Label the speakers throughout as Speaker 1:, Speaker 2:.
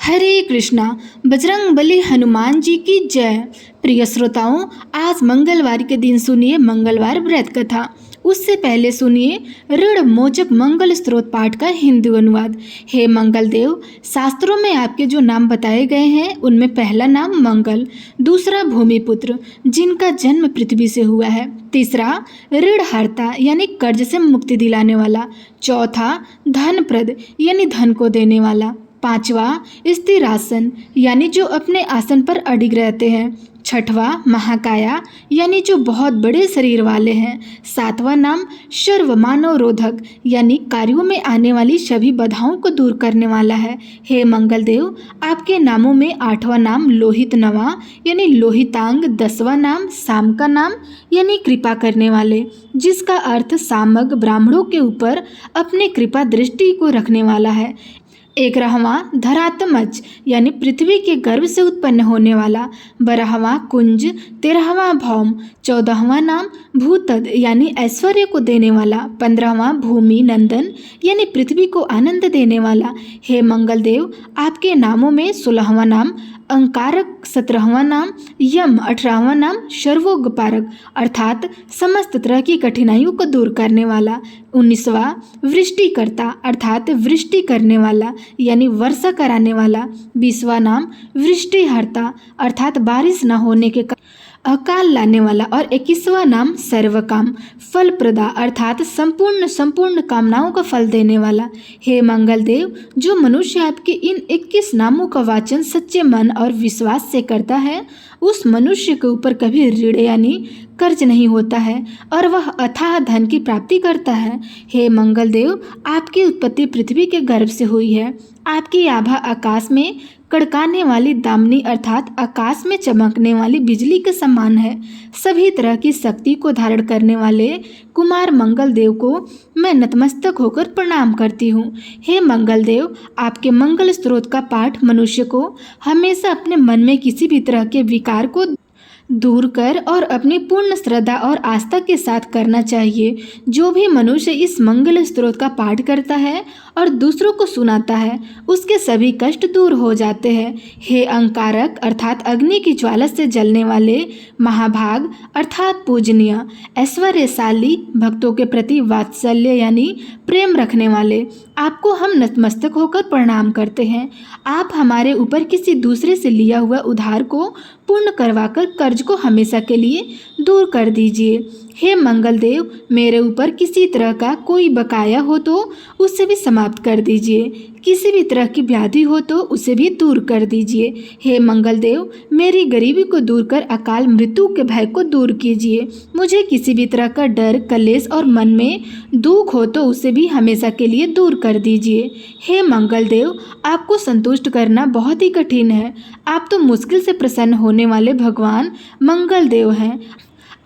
Speaker 1: हरे कृष्णा। बजरंग बली हनुमान जी की जय। प्रिय श्रोताओं, आज मंगलवार के दिन सुनिए मंगलवार व्रत कथा। उससे पहले सुनिए ऋण मोचक मंगल स्त्रोत पाठ का हिंदी अनुवाद। हे मंगल देव, शास्त्रों में आपके जो नाम बताए गए हैं उनमें पहला नाम मंगल, दूसरा भूमिपुत्र जिनका जन्म पृथ्वी से हुआ है, तीसरा ऋणहर्ता यानी कर्ज से मुक्ति दिलाने वाला, चौथा धनप्रद यानी धन को देने वाला, पांचवा स्थिरासन यानी जो अपने आसन पर अडिग रहते हैं, छठवां महाकाया यानी जो बहुत बड़े शरीर वाले हैं, सातवां नाम सर्व मानव रोधक यानी कार्यों में आने वाली सभी बाधाओं को दूर करने वाला है। हे मंगल देव, आपके नामों में आठवां नाम लोहित नवा यानी लोहितांग, दसवां नाम साम का नाम यानी कृपा करने वाले, जिसका अर्थ सामग ब्राह्मणों के ऊपर अपने कृपा दृष्टि को रखने वाला है। 11वां धरात्मज यानी पृथ्वी के गर्भ से उत्पन्न होने वाला, 12वां कुंज, 13वां भौम, 14वां नाम भूतद यानी ऐश्वर्य को देने वाला, 15वां भूमि नंदन यानी पृथ्वी को आनंद देने वाला। हे मंगल देव, आपके नामों में 16वां नाम अंकारक, 17वां नाम यम, 18वां नाम सर्वोपकारक अर्थात समस्त तरह की कठिनाइयों को दूर करने वाला, 19वां वृष्टिकर्ता अर्थात वृष्टि करने वाला यानी वर्षा कराने वाला, 20वां नाम वृष्टिहर्ता अर्थात बारिश न होने के अकाल लाने वाला और 21वां नाम सर्वकाम फलप्रदा अर्थात संपूर्ण कामनाओं का फल देने वाला। हे मंगल देव, जो मनुष्य आपके इन 21 नामों का वाचन सच्चे मन और विश्वास से करता है, उस मनुष्य के ऊपर कभी ऋण यानी कर्ज नहीं होता है और वह अथाह धन की प्राप्ति करता है। हे मंगल देव, आपकी उत्पत्ति पृथ्वी के गर्भ से हुई है। आपकी आभा आकाश में कड़काने वाली दामिनी अर्थात आकाश में चमकने वाली बिजली के समान है। सभी तरह की शक्ति को धारण करने वाले कुमार मंगल देव को मैं नतमस्तक होकर प्रणाम करती हूँ। हे मंगल देव, आपके मंगल स्त्रोत का पाठ मनुष्य को हमेशा अपने मन में किसी भी तरह के विकार को दूर कर और अपनी पूर्ण श्रद्धा और आस्था के साथ करना चाहिए। जो भी मनुष्य इस मंगल स्त्रोत का पाठ करता है और दूसरों को सुनाता है, उसके सभी कष्ट दूर हो जाते हैं। हे अंकारक अर्थात अग्नि की ज्वाला से जलने वाले, महाभाग अर्थात पूजनीय, ऐश्वर्यशाली, भक्तों के प्रति वात्सल्य यानी प्रेम रखने वाले, आपको हम नतमस्तक होकर प्रणाम करते हैं। आप हमारे ऊपर किसी दूसरे से लिया हुआ उधार को पूर्ण करवाकर कर्ज को हमेशा के लिए दूर कर दीजिए। हे मंगल देव, मेरे ऊपर किसी तरह का कोई बकाया हो तो उसे भी समाप्त कर दीजिए। किसी भी तरह की व्याधि हो तो उसे भी दूर कर दीजिए। हे मंगल देव, मेरी गरीबी को दूर कर अकाल मृत्यु के भय को दूर कीजिए। मुझे किसी भी तरह का डर, कलेश और मन में दुख हो तो उसे भी हमेशा के लिए दूर कर दीजिए। हे मंगल देव, आपको संतुष्ट करना बहुत ही कठिन है। आप तो मुश्किल से प्रसन्न होने वाले भगवान मंगल देव हैं।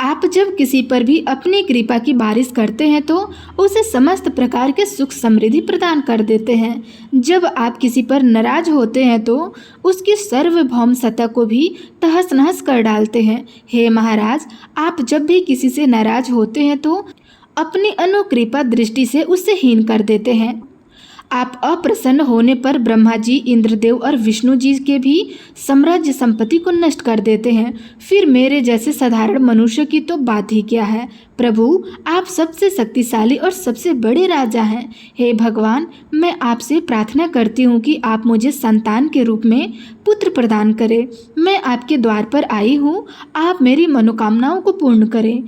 Speaker 1: आप जब किसी पर भी अपनी कृपा की बारिश करते हैं तो उसे समस्त प्रकार के सुख समृद्धि प्रदान कर देते हैं। जब आप किसी पर नाराज होते हैं तो उसकी सार्वभौम सत्ता को भी तहस नहस कर डालते हैं। हे महाराज, आप जब भी किसी से नाराज होते हैं तो अपनी अनुकृपा दृष्टि से उसे हीन कर देते हैं। आप अप्रसन्न होने पर ब्रह्मा जी, इंद्रदेव और विष्णु जी के भी साम्राज्य संपत्ति को नष्ट कर देते हैं। फिर मेरे जैसे साधारण मनुष्य की तो बात ही क्या है। प्रभु, आप सबसे शक्तिशाली और सबसे बड़े राजा हैं। हे भगवान, मैं आपसे प्रार्थना करती हूँ कि आप मुझे संतान के रूप में पुत्र प्रदान करें। मैं आपके द्वार पर आई हूँ, आप मेरी मनोकामनाओं को पूर्ण करें।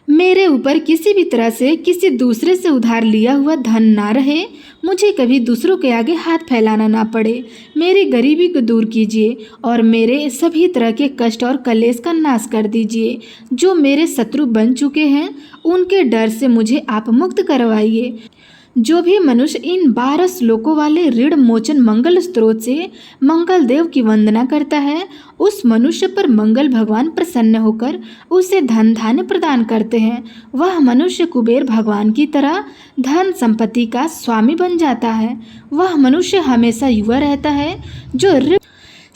Speaker 1: मेरे ऊपर किसी भी तरह से किसी दूसरे से उधार लिया हुआ धन ना रहे। मुझे कभी दूसरों के आगे हाथ फैलाना ना पड़े। मेरी गरीबी को दूर कीजिए और मेरे सभी तरह के कष्ट और कलेश का नाश कर दीजिए। जो मेरे शत्रु बन चुके हैं, उनके डर से मुझे आप मुक्त करवाइए। जो भी मनुष्य इन 12 श्लोकों वाले ऋण मोचन मंगल स्त्रोत से मंगल देव की वंदना करता है, उस मनुष्य पर मंगल भगवान प्रसन्न होकर उसे धन धान्य प्रदान करते हैं। वह मनुष्य कुबेर भगवान की तरह धन संपत्ति का स्वामी बन जाता है। वह मनुष्य हमेशा युवा रहता है। जो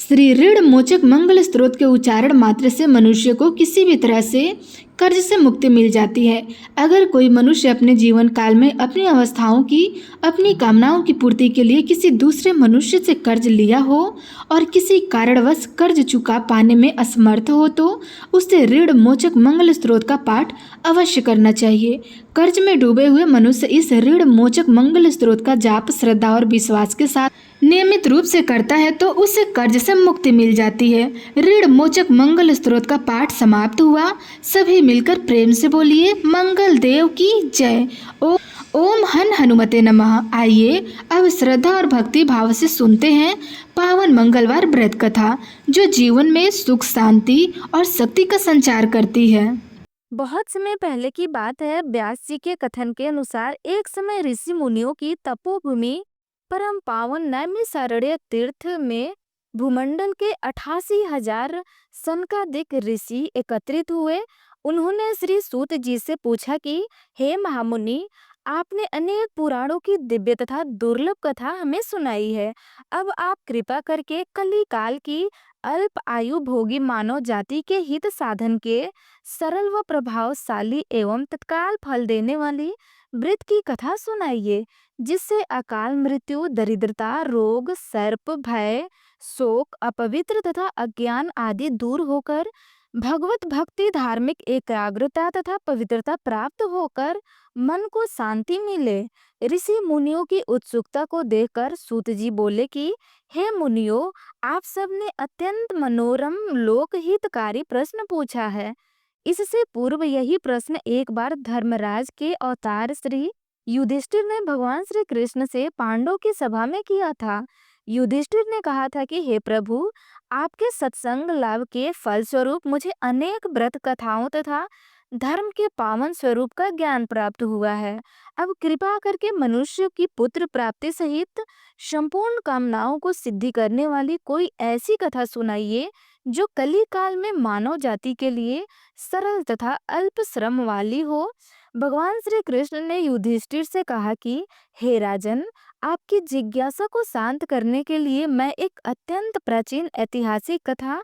Speaker 1: श्री ऋण मोचक मंगल स्त्रोत के उच्चारण मात्र से मनुष्य को किसी भी तरह से कर्ज से मुक्ति मिल जाती है। अगर कोई मनुष्य अपने जीवन काल में अपनी अवस्थाओं की, अपनी कामनाओं की पूर्ति के लिए किसी दूसरे मनुष्य से कर्ज लिया हो और किसी कारणवश कर्ज चुका पाने में असमर्थ हो तो उसे ऋण मोचक मंगल स्त्रोत का पाठ अवश्य करना चाहिए। कर्ज में डूबे हुए मनुष्य इस ऋण मोचक मंगल स्त्रोत का जाप श्रद्धा और विश्वास के साथ नियमित रूप से करता है तो उसे कर्ज से मुक्ति मिल जाती है। ऋण मोचक मंगल स्त्रोत का पाठ समाप्त हुआ। सभी मिलकर प्रेम से बोलिए मंगल देव की जय। ओम हन हनुमते नमः। आइए अब श्रद्धा और भक्ति भाव से सुनते हैं पावन मंगलवार व्रत कथा, जो जीवन में सुख, शांति और शक्ति का संचार करती है।
Speaker 2: बहुत समय पहले की बात है। व्यास जी के कथन के अनुसार एक समय ऋषि मुनियों की तपोभूमि परम पावन नैमिषारण्य तीर्थ में भूमंडल के 88,000 सनकादिक ऋषि एकत्रित हुए। उन्होंने श्री सूत जी से पूछा कि हे महामुनि, आपने अनेक पुराणों की दिव्य तथा दुर्लभ कथा हमें सुनाई है। अब आप कृपा करके कली काल की अल्प आयु भोगी मानव जाति के हित साधन के सरल व प्रभावशाली एवं तत्काल फल देने वाली व्रत की कथा सुनाइए, जिससे अकाल मृत्यु, दरिद्रता, रोग, सर्प, भय, शोक, अपवित्र तथा अज्ञान आदि दूर होकर भगवत भक्ति, धार्मिक एकाग्रता तथा पवित्रता प्राप्त होकर मन को शांति मिले। ऋषि मुनियों की उत्सुकता को देखकर सूत जी बोले कि हे मुनियों, आप सबने अत्यंत मनोरम लोकहितकारी प्रश्न पूछा है। इससे पूर्व यही प्रश्न एक बार धर्मराज के अवतार श्री युधिष्ठिर ने भगवान श्री कृष्ण से पांडवों की सभा में किया था। युधिष्ठिर ने कहा था कि हे प्रभु, आपके सत्संग लाभ के फलस्वरूप मुझे अनेक व्रत कथाओं तथा धर्म के पावन स्वरूप का ज्ञान प्राप्त हुआ है। अब कृपा करके मनुष्य की पुत्र प्राप्ति सहित संपूर्ण कामनाओं को सिद्धि करने वाली कोई ऐसी कथा सुनाइए जो कली काल में मानव जाति के लिए सरल तथा अल्प श्रम वाली हो। भगवान श्री कृष्ण ने युधिष्ठिर से कहा कि हे राजन, आपकी जिज्ञासा को शांत करने के लिए मैं एक अत्यंत प्राचीन ऐतिहासिक कथा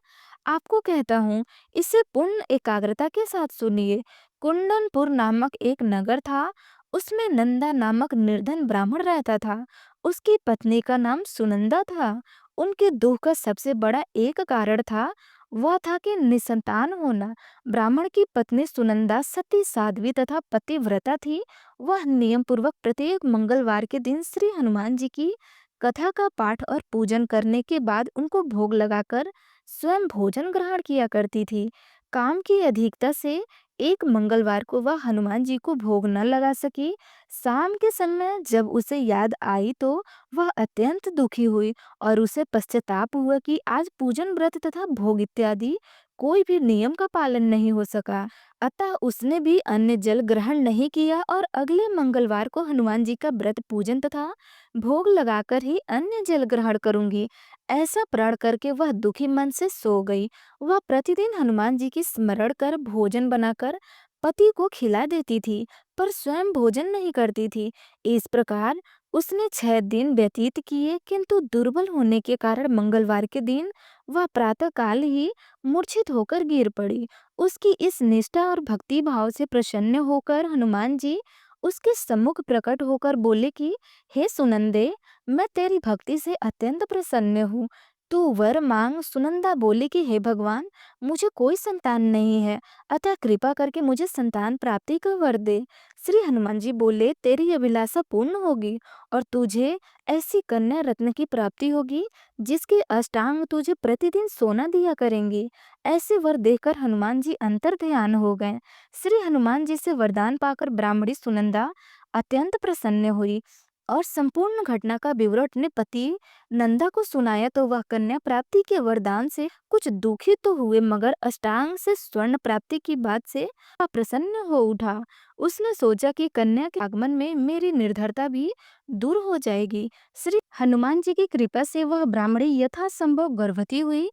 Speaker 2: आपको कहता हूँ। इसे पूर्ण एकाग्रता के साथ सुनिए। कुंदनपुर नामक एक नगर था। उसमें नंदा नामक निर्धन ब्राह्मण रहता था। उसकी पत्नी का नाम सुनंदा था। उनके दुख का सबसे बड़ा एक कारण था, वह था कि निसंतान होना। ब्राह्मण की पत्नी सुनंदा सती, साध्वी तथा पतिव्रता थी। वह नियम पूर्वक प्रत्येक मंगलवार के दिन श्री हनुमान जी की कथा का पाठ और पूजन करने के बाद उनको भोग लगाकर स्वयं भोजन ग्रहण किया करती थी। काम की अधिकता से एक मंगलवार को वह हनुमान जी को भोग न लगा सकी। शाम के समय जब उसे याद आई तो वह अत्यंत दुखी हुई और उसे पश्चाताप हुआ कि आज पूजन व्रत तथा भोग इत्यादि कोई भी नियम का पालन नहीं हो सका। अतः उसने भी अन्य जल ग्रहण नहीं किया और अगले मंगलवार को हनुमान जी का व्रत पूजन तथा भोग लगाकर ही अन्य जल ग्रहण करूंगी, ऐसा प्रण करके वह दुखी मन से सो गई। वह प्रतिदिन हनुमान जी की स्मरण कर भोजन बनाकर पति को खिला देती थी, पर स्वयं भोजन नहीं करती थी। इस प्रकार उसने 6 दिन व्यतीत किए, किंतु दुर्बल होने के कारण मंगलवार के दिन वह प्रातःकाल ही मूर्छित होकर गिर पड़ी। उसकी इस निष्ठा और भक्ति भाव से प्रसन्न होकर हनुमान जी उसके सम्मुख प्रकट होकर बोले कि हे सुनंदे, मैं तेरी भक्ति से अत्यंत प्रसन्न हूँ। तू वर मांग। सुनंदा बोली कि हे भगवान, मुझे कोई संतान नहीं है, अतः कृपा करके मुझे संतान प्राप्ति का वर दे। श्री हनुमान जी बोले, तेरी अभिलाषा पूर्ण होगी और तुझे ऐसी कन्या रत्न की प्राप्ति होगी जिसके अष्टांग तुझे प्रतिदिन सोना दिया करेंगी। ऐसे वर देखकर हनुमान जी अंतर ध्यान हो गए। श्री हनुमान जी से वरदान पाकर ब्राह्मणी सुनंदा अत्यंत प्रसन्न हुई और संपूर्ण घटना का विवरण अपने पति नंदा को सुनाया तो वह कन्या प्राप्ति के वरदान से कुछ दुखित तो हुए, मगर अष्टांग से स्वर्ण प्राप्ति की बात से वह प्रसन्न हो उठा। उसने सोचा कि कन्या के आगमन में मेरी निर्धरता भी दूर हो जाएगी। श्री हनुमान जी की कृपा से वह ब्राह्मणी यथासंभव गर्भवती हुई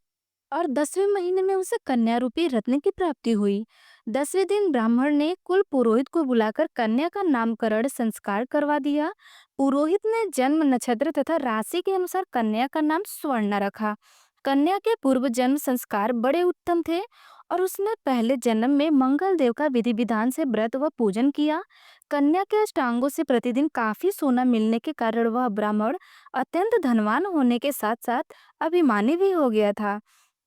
Speaker 2: और 10वें महीने में उसे कन्या रूपी रत्न की प्राप्ति हुई। 10वें दिन ब्राह्मण ने कुल पुरोहित को बुलाकर कन्या का नामकरण संस्कार करवा दिया। पुरोहित ने जन्म नक्षत्र तथा राशि के अनुसार कन्या का नाम स्वर्णा रखा। कन्या के पूर्व जन्म संस्कार बड़े उत्तम थे और उसने पहले जन्म में मंगल देव का विधि विधान से व्रत व पूजन किया। कन्या के अष्टांगों से प्रतिदिन काफी सोना मिलने के कारण वह ब्राह्मण अत्यंत धनवान होने के साथ साथ अभिमानी भी हो गया था।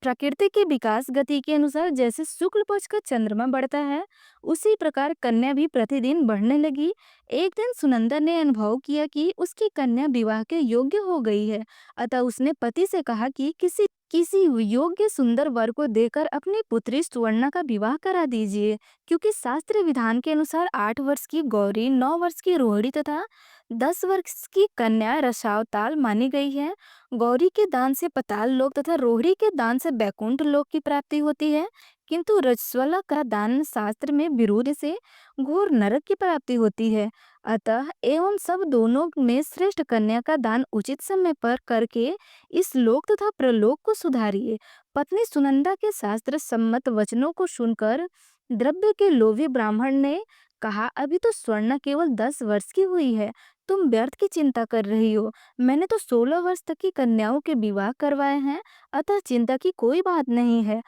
Speaker 2: प्रकृति की विकास गति के अनुसार जैसे शुक्ल पक्ष का चंद्रमा बढ़ता है, उसी प्रकार कन्या भी प्रतिदिन बढ़ने लगी। एक दिन सुनंदा ने अनुभव किया कि उसकी कन्या विवाह के योग्य हो गई है। अतः उसने पति से कहा कि किसी किसी योग्य सुंदर वर को देकर अपनी पुत्री सुवर्णा का विवाह करा दीजिए, क्योंकि शास्त्र विधान के अनुसार 8 वर्ष की गौरी, 9 वर्ष की रोहिणी तथा 10 वर्ष की कन्या रसावताल मानी गई है। गौरी के दान से पताल लोक तथा रोहिणी के दान से बैकुंठ लोक की प्राप्ति होती है, किंतु रजस्वला का दान शास्त्र में विरोध से घोर नरक की प्राप्ति होती है। अतः एवं सब दोनों में श्रेष्ठ कन्या का दान उचित समय पर करके इस लोक तथा प्रलोक को सुधारिए। पत्नी सुनंदा के शास्त्र सम्मत वचनों को सुनकर द्रव्य के लोभी ब्राह्मण ने कहा, अभी तो स्वर्णा केवल 10 वर्ष की हुई है, तुम व्यर्थ की चिंता कर रही हो। मैंने तो 16 वर्ष तक की कन्याओं के विवाह करवाए हैं, अतः चिंता की कोई बात नहीं है।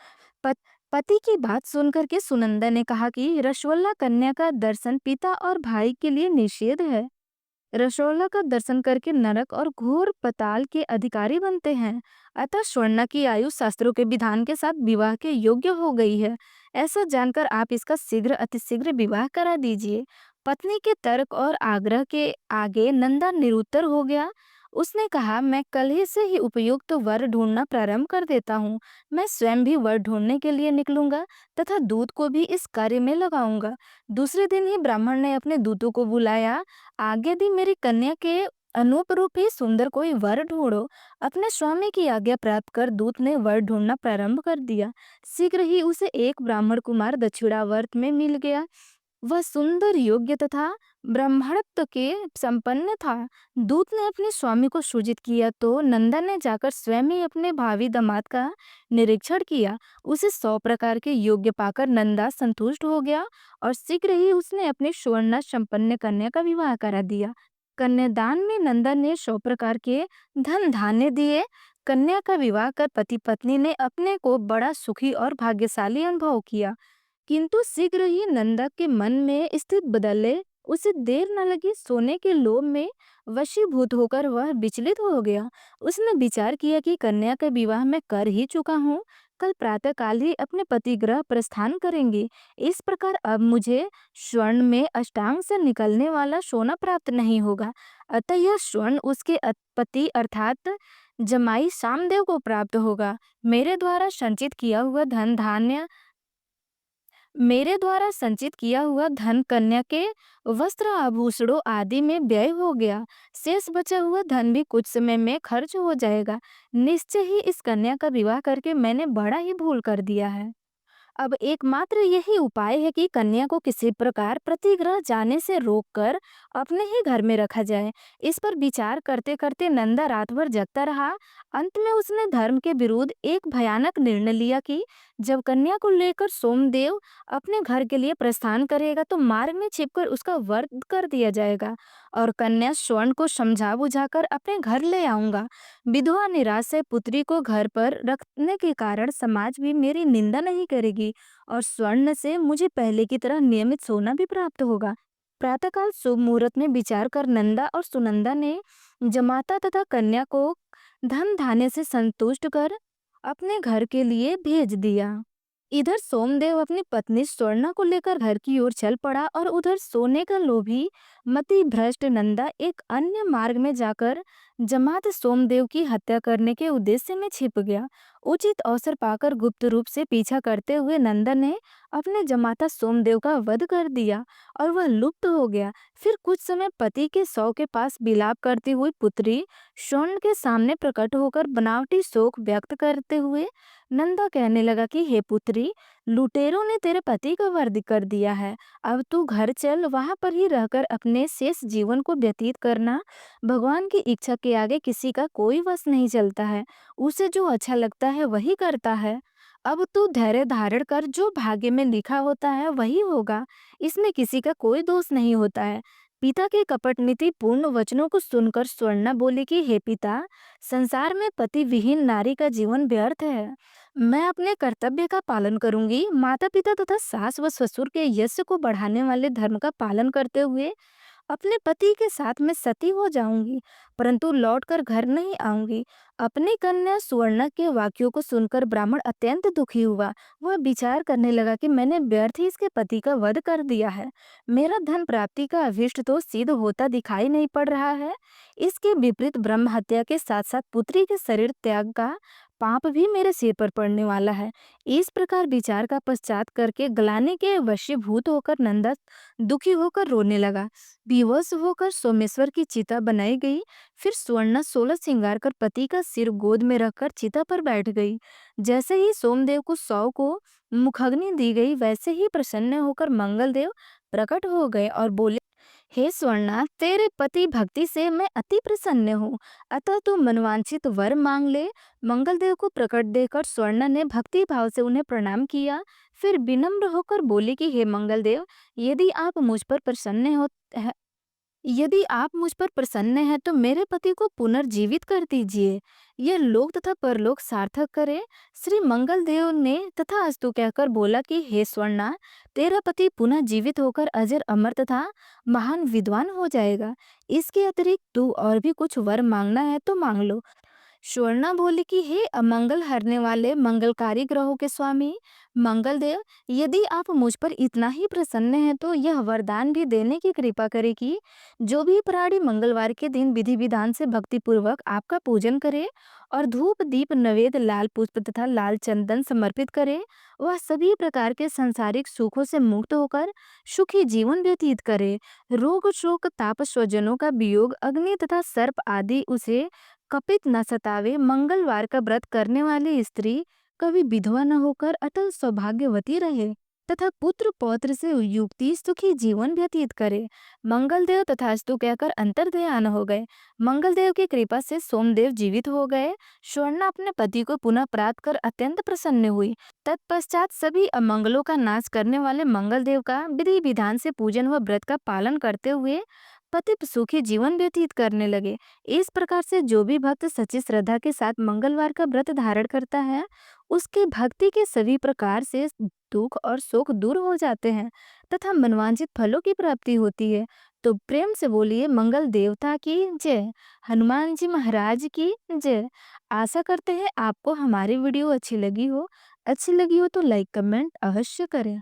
Speaker 2: पत, पति की बात सुनकर के सुनंदा ने कहा कि रसवल्ला कन्या का दर्शन पिता और भाई के लिए निषेध है। रसोला का दर्शन करके नरक और घोर पताल के अधिकारी बनते हैं। अतः स्वर्णा की आयु शास्त्रों के विधान के साथ विवाह के योग्य हो गई है। ऐसा जानकर आप इसका शीघ्र अतिशीघ्र विवाह करा दीजिए। पत्नी के तर्क और आग्रह के आगे नंदा निरुत्तर हो गया। उसने कहा, मैं कल ही से ही उपयुक्त वर ढूंढना प्रारंभ कर देता हूँ। मैं स्वयं भी वर ढूंढने के लिए निकलूंगा तथा दूत को भी इस कार्य में लगाऊंगा। दूसरे दिन ही ब्राह्मण ने अपने दूतों को बुलाया। आज्ञा दी, मेरी कन्या के अनूप रूप ही सुंदर कोई वर ढूंढो। अपने स्वामी की आज्ञा प्राप्त कर दूत ने वर ढूंढना प्रारंभ कर दिया। शीघ्र ही उसे एक ब्राह्मण कुमार दक्षिणावर्त में मिल गया। वह सुंदर, योग्य तथा ब्राह्मणत्व के संपन्न था। दूत ने अपने स्वामी को सूचित किया तो नंदा ने जाकर स्वयं ही अपने भावी दामाद का निरीक्षण किया। उसे 100 प्रकार के योग्य पाकर नंदा संतुष्ट हो गया और शीघ्र ही उसने अपनी सुवर्ण संपन्न कन्या का विवाह करा दिया। कन्यादान में नंदा ने 100 प्रकार के धन धान्य दिए। कन्या का विवाह कर पति पत्नी ने अपने को बड़ा सुखी और भाग्यशाली अनुभव किया। किंतु शीघ्र ही नंदा के मन में स्थिति बदले। उसे देर न लगी, सोने के लोभ में वशीभूत होकर वह विचलित हो गया। उसने विचार किया कि कन्या का विवाह मैं कर ही चुका हूँ, कल प्रातःकाल ही अपने पति गृह प्रस्थान करेंगे। इस प्रकार अब मुझे स्वर्ण में अष्टांग से निकलने वाला सोना प्राप्त नहीं होगा। अतः यह स्वर्ण उसके पति अर्थात जमाई सामदेव को प्राप्त होगा। मेरे द्वारा संचित किया हुआ धन कन्या के वस्त्र आभूषणों आदि में व्यय हो गया। शेष बचा हुआ धन भी कुछ समय में खर्च हो जाएगा। निश्चय ही इस कन्या का विवाह करके मैंने बड़ा ही भूल कर दिया है। अब एकमात्र यही उपाय है कि कन्या को किसी प्रकार प्रतिगृह जाने से रोककर अपने ही घर में रखा जाए। इस पर विचार करते करते नंदा रात भर जगता रहा। अंत में उसने धर्म के विरुद्ध एक भयानक निर्णय लिया कि जब कन्या को लेकर सोमदेव अपने घर के लिए प्रस्थान करेगा तो मार्ग में छिपकर उसका वध कर दिया जाएगा और कन्या स्वर्ण को समझा बुझाकर अपने घर ले आऊंगा। विधवा निराश से पुत्री को घर पर रखने के कारण समाज भी मेरी निंदा नहीं करेगी और स्वर्ण से मुझे पहले की तरह नियमित सोना भी प्राप्त होगा। प्रातःकाल शुभ मुहूर्त में विचार कर नंदा और सुनंदा ने जमाता तथा कन्या को धन धान्य से संतुष्ट कर अपने घर के लिए भेज दिया। इधर सोमदेव अपनी पत्नी स्वर्णा को लेकर घर की ओर चल पड़ा और उधर सोने का लोभी मति भ्रष्ट नंदा एक अन्य मार्ग में जाकर जमात सोमदेव की हत्या करने के उद्देश्य में छिप गया। उचित अवसर पाकर गुप्त रूप से पीछा करते हुए नंदा ने अपने जमाता सोमदेव का वध कर दिया और वह लुप्त हो गया। फिर कुछ समय पति के शव के पास विलाप करती हुई पुत्री स्वर्ण के सामने प्रकट होकर बनावटी शोक व्यक्त करते हुए नंदा कहने लगा कि हे पुत्री, लुटेरों ने तेरे पति का वध कर दिया है। अब तू घर चल, वहां पर ही रहकर अपने शेष जीवन को व्यतीत करना। भगवान की इच्छा के आगे किसी का कोई वश नहीं चलता है। उसे जो अच्छा लगता है वही करता है। अब तू धैर्य धारण कर, जो भाग्य में लिखा होता है वही होगा। इसमें किसी का कोई दोष नहीं होता है। पिता के कपटनीति पूर्ण वचनों को सुनकर स्वर्णा बोली कि हे पिता, संसार में पति विहीन नारी का जीवन व्यर्थ है। मैं अपने कर्तव्य का पालन करूंगी। माता पिता तथा सास व ससुर के यश को बढ़ाने वाले धर्म का पालन करते हुए अपने पति के साथ मैं सती हो जाऊंगी, परंतु लौटकर घर नहीं आऊंगी। अपनी कन्या सुवर्णा के वाक्यों को सुनकर ब्राह्मण अत्यंत दुखी हुआ। वह विचार करने लगा कि मैंने व्यर्थ ही इसके पति का वध कर दिया है। मेरा धन प्राप्ति का अभिष्ट तो सिद्ध होता दिखाई नहीं पड़ रहा है। इसके विपरीत ब्रह्म हत्या के साथ साथ पुत्री के शरीर त्याग का पाप भी मेरे सिर पर पड़ने वाला है। इस प्रकार विचार का पश्चात करके ग्लानि के वशीभूत होकर नंदा दुखी होकर रोने लगा। विवश होकर सोमेश्वर की चिता बनाई गई। फिर स्वर्णा 16 श्रृंगार कर पति का सिर गोद में रखकर चिता पर बैठ गई। जैसे ही सोमदेव को 100 को मुखाग्नि दी गई, वैसे ही प्रसन्न होकर मंगलदेव प्रकट हो गए और बोले, हे स्वर्णा, तेरे पति भक्ति से मैं अति प्रसन्न हूँ, अतः तू मनवांछित वर मांग ले। मंगलदेव को प्रकट देखकर स्वर्णा ने भक्ति भाव से उन्हें प्रणाम किया। फिर विनम्र होकर बोली कि हे मंगलदेव, यदि आप मुझ पर प्रसन्न हो यदि आप मुझ पर प्रसन्न हैं तो मेरे पति को पुनर्जीवित कर दीजिए। यह लोक तथा परलोक सार्थक करे। श्री मंगलदेव ने तथास्तु कहकर बोला कि हे स्वर्णा, तेरा पति पुनः जीवित होकर अजर अमर तथा महान विद्वान हो जाएगा। इसके अतिरिक्त तू और भी कुछ वर मांगना है तो मांग लो। स्वर्णा बोली कि हे अमंगल हरने वाले मंगलकारी ग्रहों के स्वामी मंगलदेव, यदि आप मुझ पर इतना ही प्रसन्न हैं तो यह वरदान भी देने की कृपा करें कि जो भी प्राणी मंगलवार के दिन विधि विधान से भक्ति पूर्वक आपका पूजन करे और धूप दीप नवेद लाल पुष्प तथा लाल चंदन समर्पित करे, वह सभी प्रकार के सांसारिक सुखों से मुक्त होकर सुखी जीवन व्यतीत करे। रोग शोक ताप स्वजनों का वियोग अग्नि तथा सर्प आदि उसे कपित न सतावे। मंगलवार का व्रत करने वाली स्त्री कभी विधवा न होकर अटल सौभाग्यवती रहे तथा पुत्र पौत्र से युक्ति सुखी जीवन व्यतीत करे। मंगलदेव तथास्तु कहकर अंतर्ध्यान हो गए। मंगलदेव की कृपा से सोमदेव जीवित हो गए। स्वर्णा अपने पति को पुनः प्राप्त कर अत्यंत प्रसन्न हुई। तत्पश्चात सभी अमंगलों का नाश करने वाले मंगलदेव का विधि विधान से पूजन व व्रत का पालन करते हुए पति सुखी जीवन व्यतीत करने लगे। इस प्रकार से जो भी भक्त सच्ची श्रद्धा के साथ मंगलवार का व्रत धारण करता है, उसके भक्ति के सभी प्रकार से दुख और शोक दूर हो जाते हैं तथा मनवांछित फलों की प्राप्ति होती है। तो प्रेम से बोलिए मंगल देवता की जय, हनुमान जी महाराज की जय। आशा करते हैं आपको हमारी वीडियो अच्छी लगी हो। अच्छी लगी हो तो लाइक कमेंट अवश्य करें।